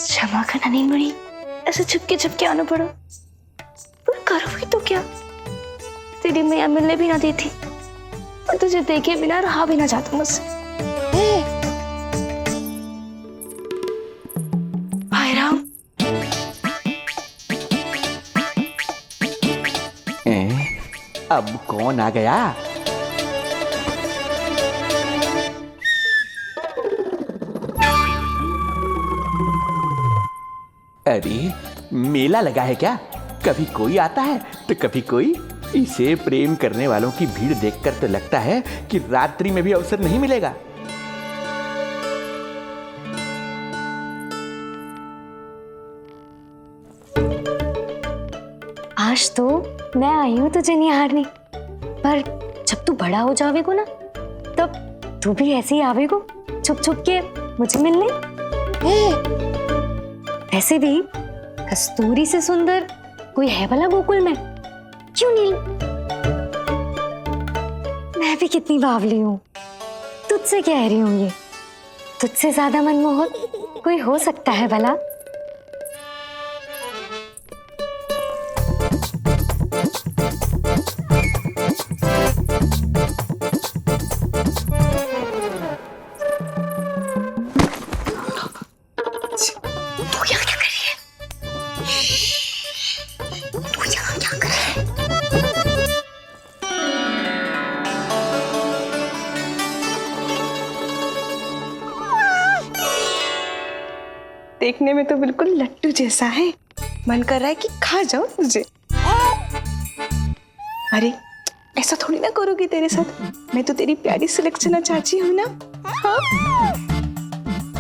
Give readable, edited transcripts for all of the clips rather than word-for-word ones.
क्षमा करना नहीं मुड़ी, ऐसे छुपके आना पड़ा। पर करोगी तो क्या? तेरी मैया मिलने भी ना देती और तुझे देखे बिना रहा भी ना जाता मुझसे। भाई राम, अब कौन आ गया? अरे मेला लगा है क्या? कभी कोई आता है तो कभी कोई। इसे प्रेम करने वालों की भीड़ देखकर तो लगता है कि रात्रि में भी अवसर नहीं मिलेगा। आज तो मैं आई हूँ तुझे निहारने, पर जब तू बड़ा हो जावेगो ना, तब तू भी ऐसे ही आवेगो छुप छुप के मुझे मिलने। ऐसे भी कस्तूरी से सुंदर कोई है भला गोकुल में? क्यों नहीं? मैं भी कितनी बावली हूँ, तुझसे कह रही हूँ ये। तुझसे ज्यादा मनमोहक कोई हो सकता है भला? देखने में तो बिल्कुल लट्टू जैसा है, मन कर रहा है कि खा जाऊं तुझे। अरे ऐसा थोड़ी ना करोगी तेरे साथ, मैं तो तेरी प्यारी सुलक्षणा चाची हूं ना। हाँ?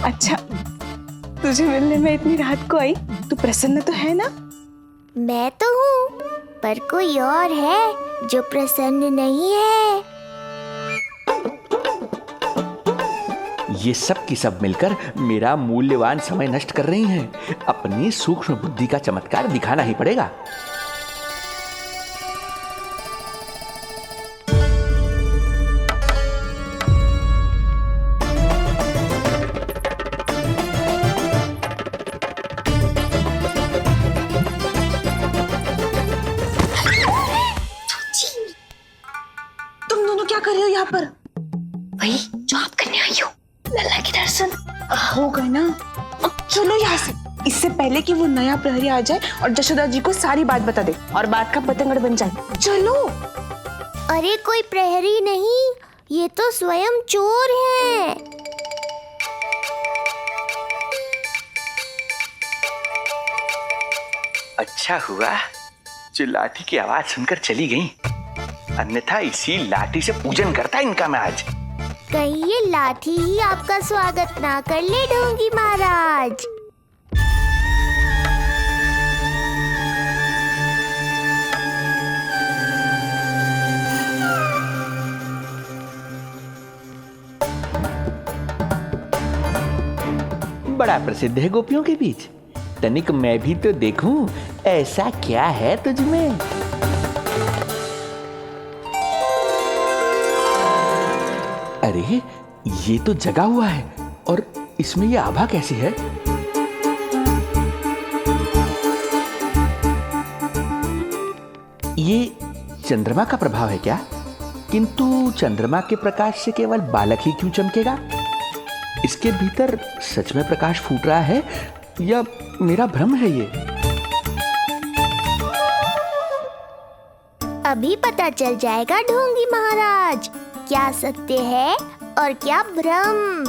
अच्छा, तुझे मिलने में इतनी रात को आई, तू प्रसन्न तो है ना? मैं तो हूँ, पर कोई और है जो प्रसन्न नहीं है। ये सब की सब मिलकर मेरा मूल्यवान समय नष्ट कर रही हैं। अपनी सूक्ष्म बुद्धि का चमत्कार दिखाना ही पड़ेगा। तुम दोनों क्या कर रहे हो यहाँ पर? भाई जो आप करने आई हो, लल्ला के दर्शन हो गए ना, अब चलो यहाँ से, इससे पहले कि वो नया प्रहरी आ जाए और जशोदा जी को सारी बात बता दे और बात का पतंगड़ बन जाए। चलो। अरे कोई प्रहरी नहीं, ये तो स्वयं चोर हैं। अच्छा हुआ जो लाठी की आवाज सुनकर चली गई, अन्यथा इसी लाठी से पूजन करता इनका मैं आज। कहीं ये लाठी ही आपका स्वागत ना कर ले ढोंगी महाराज। बड़ा प्रसिद्ध है गोपियों के बीच। तनिक मैं भी तो देखूं ऐसा क्या है तुझमें। अरे ये तो जगा हुआ है, और इसमें ये आभा कैसी है? ये चंद्रमा का प्रभाव है क्या? किंतु चंद्रमा के प्रकाश से केवल बालक ही क्यों चमकेगा? इसके भीतर सच में प्रकाश फूट रहा है या मेरा भ्रम है ये? अभी पता चल जाएगा ढोंगी महाराज, क्या सत्य है और क्या भ्रम।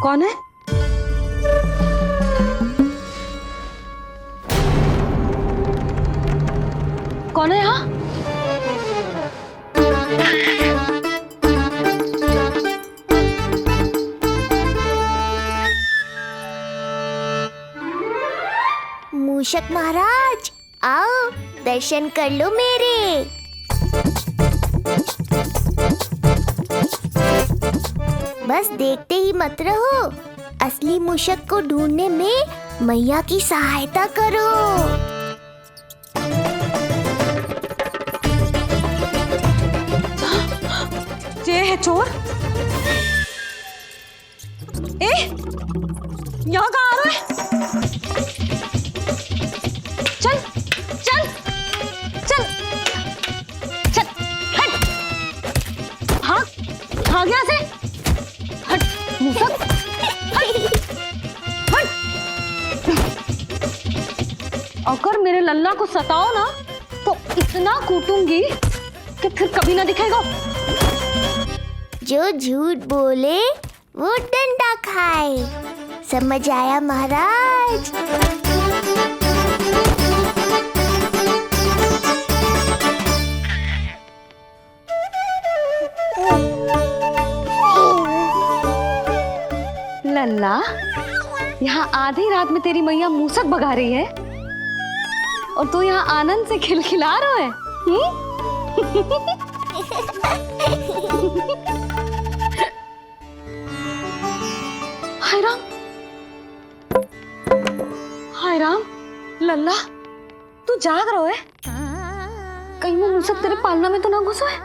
कौन है? कौन है यहाँ? मूषक महाराज आओ, दर्शन कर लो मेरे। बस देखते ही मत रहो, असली मूषक को ढूंढने में मैया की सहायता करो। ये है चोर। यहाँ कहाँ आ रहा है? चल चल चल चल, हट, भाग भाग यहाँ से, हट मूसक, हट हट। अगर मेरे लल्ला को सताओ ना तो इतना कूटूंगी कि फिर कभी ना दिखेगा। जो झूठ बोले वो डंडा खाए, समझ आया महाराज? लल्ला, यहाँ आधी रात में तेरी मैया मूसक भगा रही है और तू यहाँ आनंद से खिलखिला रहा है। हाय राम, हाय राम, लल्ला तू जाग रहा है? कहीं वो मूसक तेरे पालना में तो ना घुसो है?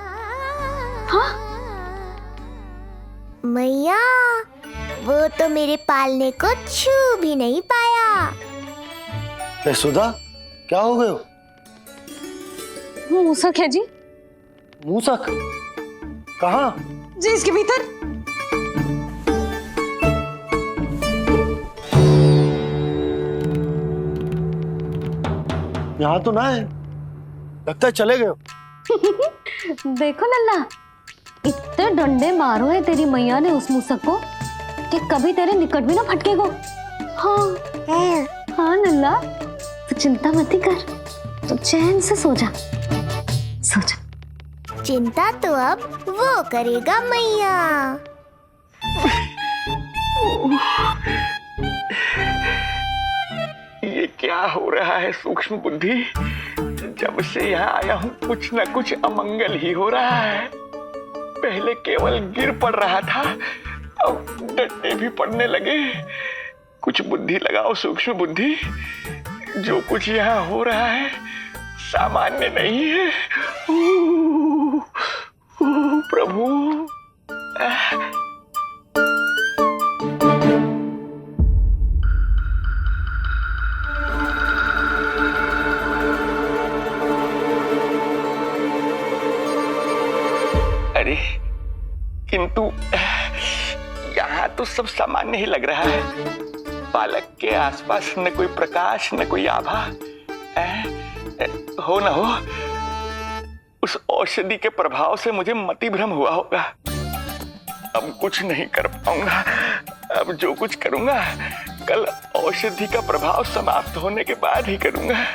हाँ मैया, वो तो मेरे पालने को छू भी नहीं पाया। सुधा, क्या हो गए हो? वो मूसक है जी। मूसक? कहाँ? जी इसके भीतर। यहाँ तो ना है, लगता है चले गए हो। देखो लल्ला, इतने डंडे मारो है तेरी मैया ने उस मूसक को कि कभी तेरे निकट भी ना फटकेगा। हाँ हाँ लल्ला, तू चिंता मत ही कर, तो चैन से सो जा, सो जा। चिंता तो अब वो करेगा मैया। ये क्या हो रहा है सूक्ष्म बुद्धि? जब से यहाँ आया हूँ कुछ न कुछ अमंगल ही हो रहा है। पहले केवल गिर पड़ रहा था, अब डंडे भी पड़ने लगे। कुछ बुद्धि लगाओ सूक्ष्म बुद्धि, जो कुछ यहाँ हो रहा है सामान्य नहीं है। प्रभु, अरे किंतु यहाँ तो सब सामान्य ही लग रहा है। बालक के आसपास न कोई प्रकाश न कोई आभा। हो न हो उस औषधि के प्रभाव से मुझे मति भ्रम हुआ होगा। अब कुछ नहीं कर पाऊंगा। अब जो कुछ करूंगा कल औषधि का प्रभाव समाप्त होने के बाद ही करूंगा।